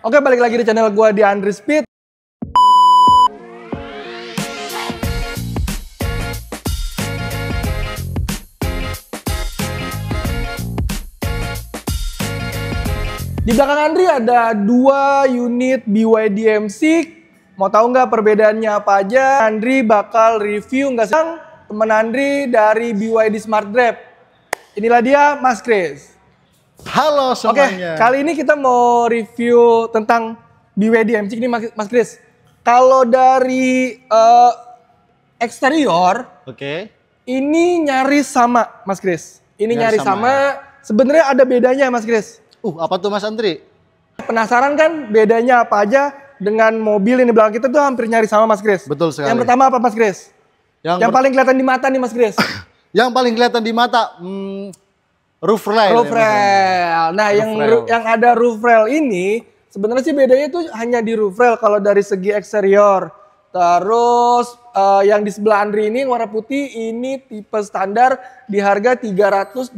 Oke, balik lagi di channel gua di Andri Speed. Di belakang Andri ada 2 unit BYD M6. Mau tahu nggak perbedaannya apa aja? Andri bakal review nggak sih? Temen Andri dari BYD Smart Drive. Inilah dia, Mas Chris. Halo semuanya. Oke, kali ini kita mau review tentang BYD M6 ini, Mas Chris. Kalau dari eksterior, ini nyaris sama, Mas Chris. Ini nyaris sama. Ya? Sebenarnya ada bedanya, Mas Chris. Apa tuh, Mas Andri? Penasaran kan bedanya apa aja dengan mobil ini di belakang kita tuh hampir nyaris sama, Mas Chris. Betul sekali. Yang pertama apa, Mas Chris? Yang paling kelihatan di mata nih, Mas Chris. Yang paling kelihatan di mata, roof rail. Roof rail. Nah, yang ada roof rail ini sebenarnya sih bedanya itu hanya di roof rail kalau dari segi eksterior. Terus yang di sebelah Andri ini warna putih ini tipe standar di harga 383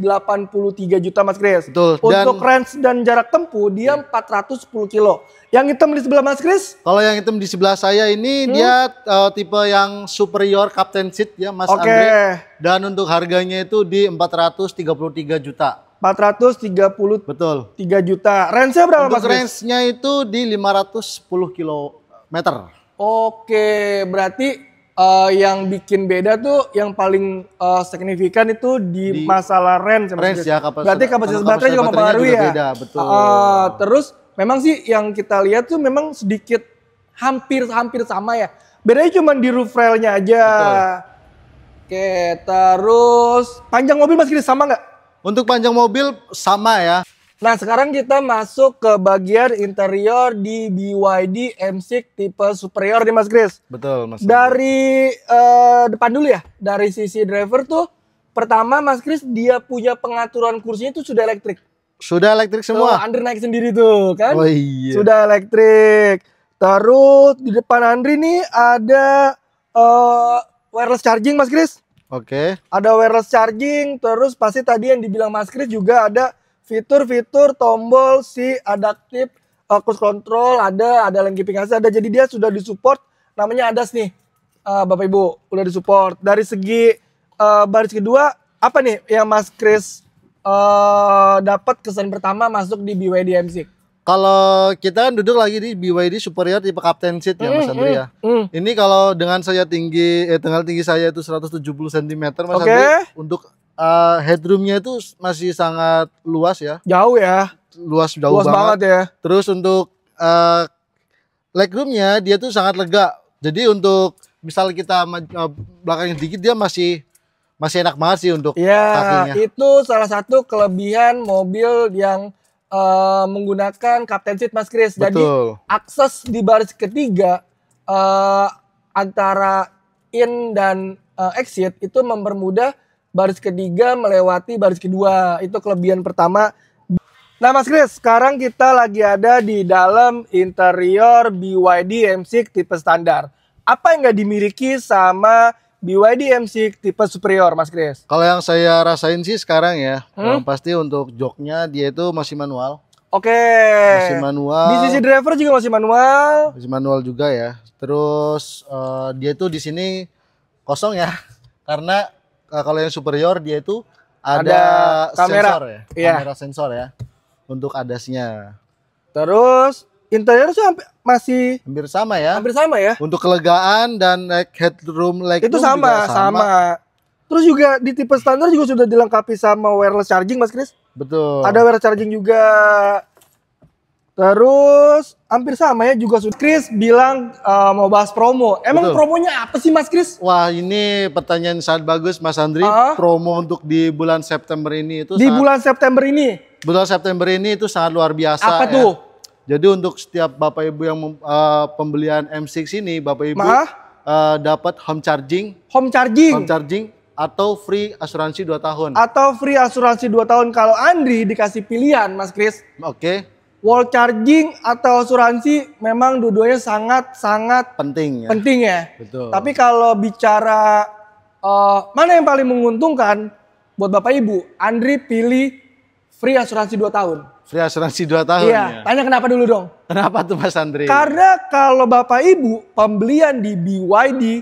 juta, Mas Chris. Betul. Untuk range dan jarak tempuh dia 410 kilo. Yang hitam di sebelah Mas Chris? Kalau yang hitam di sebelah saya ini dia tipe yang superior captain seat ya, Mas Andri. Dan untuk harganya itu di 433 juta. 433 Betul. Juta. Range-nya berapa, untuk Mas Chris? range-nya itu di 510 kilometer. Oke, berarti yang bikin beda tuh yang paling signifikan itu di masalah range. Ya, berarti kapasitas baterai juga mempengaruhi ya. Beda, betul. Terus memang sih yang kita lihat tuh memang sedikit hampir sama ya. Bedanya cuma di roof railnya aja. Betul. Oke, terus panjang mobil Mas Chris sama nggak? Untuk panjang mobil sama ya. Nah, sekarang kita masuk ke bagian interior di BYD M6 tipe superior nih, Mas Chris. Betul, Mas. Dari depan dulu ya, dari sisi driver tuh, pertama Mas Chris dia punya pengaturan kursinya itu sudah elektrik. Sudah elektrik semua? Tuh, Andri naik sendiri tuh kan. Oh iya. Sudah elektrik. Terus di depan Andri nih ada wireless charging, Mas Chris. Oke. Ada wireless charging, terus pasti tadi yang dibilang Mas Chris juga ada fitur-fitur tombol si adaptif cruise control, ada lane keeping assist, ada. Jadi dia sudah disupport, namanya ADAS nih, Bapak Ibu, udah disupport. Dari segi baris kedua, apa nih yang Mas Chris dapat kesan pertama masuk di BYD M6? Kalau kita kan duduk lagi di BYD superior tipe captain seat ya, Mas Andri ya. Ini kalau dengan saya tinggi saya itu 170 cm, Mas Andri, untuk headroomnya itu masih sangat luas ya. Jauh ya. Luas banget ya. Terus untuk legroomnya dia tuh sangat lega. Jadi untuk misal kita belakangnya dikit dia masih enak banget sih untuk kakinya. Itu salah satu kelebihan mobil yang menggunakan captain seat, Mas Chris. Betul. Jadi akses di baris ketiga antara in dan exit itu mempermudah baris ketiga melewati baris kedua. Itu kelebihan pertama. Nah, Mas Chris, sekarang kita lagi ada di dalam interior BYD M6 tipe standar. Apa yang nggak dimiliki sama BYD M6 tipe superior, Mas Chris? Kalau yang saya rasain sih sekarang ya, yang pasti untuk joknya dia itu masih manual. Masih manual. Di sisi driver juga masih manual. Masih manual juga ya. Terus dia itu di sini kosong ya, karena kalau yang superior dia itu ada kamera sensor ya. Kamera sensor ya untuk ADAS-nya. Terus interior tuh hampir sama ya. Untuk kelegaan dan headroom itu sama. Terus juga di tipe standar juga sudah dilengkapi sama wireless charging, Mas Chris. Betul. Ada wireless charging juga. Terus hampir sama ya juga. Chris bilang mau bahas promo. Emang promonya apa sih, Mas Chris? Wah, ini pertanyaan sangat bagus, Mas Andri. Promo untuk di bulan September ini itu bulan September ini itu sangat luar biasa. Apa tuh? Jadi untuk setiap Bapak Ibu yang pembelian M6 ini, Bapak Ibu dapat home charging atau free asuransi 2 tahun. Kalau Andri dikasih pilihan, Mas Chris. Wall charging atau asuransi memang dua-duanya sangat penting ya. Betul. Tapi kalau bicara mana yang paling menguntungkan buat Bapak Ibu, Andri pilih free asuransi 2 tahun. Free asuransi 2 tahun iya, ya. Tanya kenapa dulu dong. Kenapa tuh Mas Andri? Karena kalau Bapak Ibu pembelian di BYD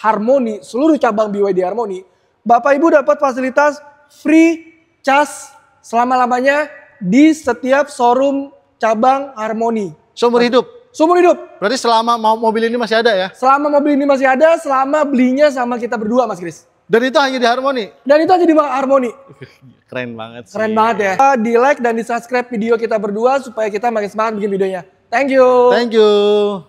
Harmony, seluruh cabang BYD Harmony, Bapak Ibu dapat fasilitas free cas selama-lamanya di setiap showroom cabang Harmony. Seumur hidup? Seumur hidup. Berarti selama mobil ini masih ada ya? Selama mobil ini masih ada, selama belinya sama kita berdua Mas Kris. Dan itu hanya di Harmony? Dan itu hanya di Harmony. Keren banget sih. Keren banget ya. Di like dan di subscribe video kita berdua supaya kita makin semangat bikin videonya. Thank you. Thank you.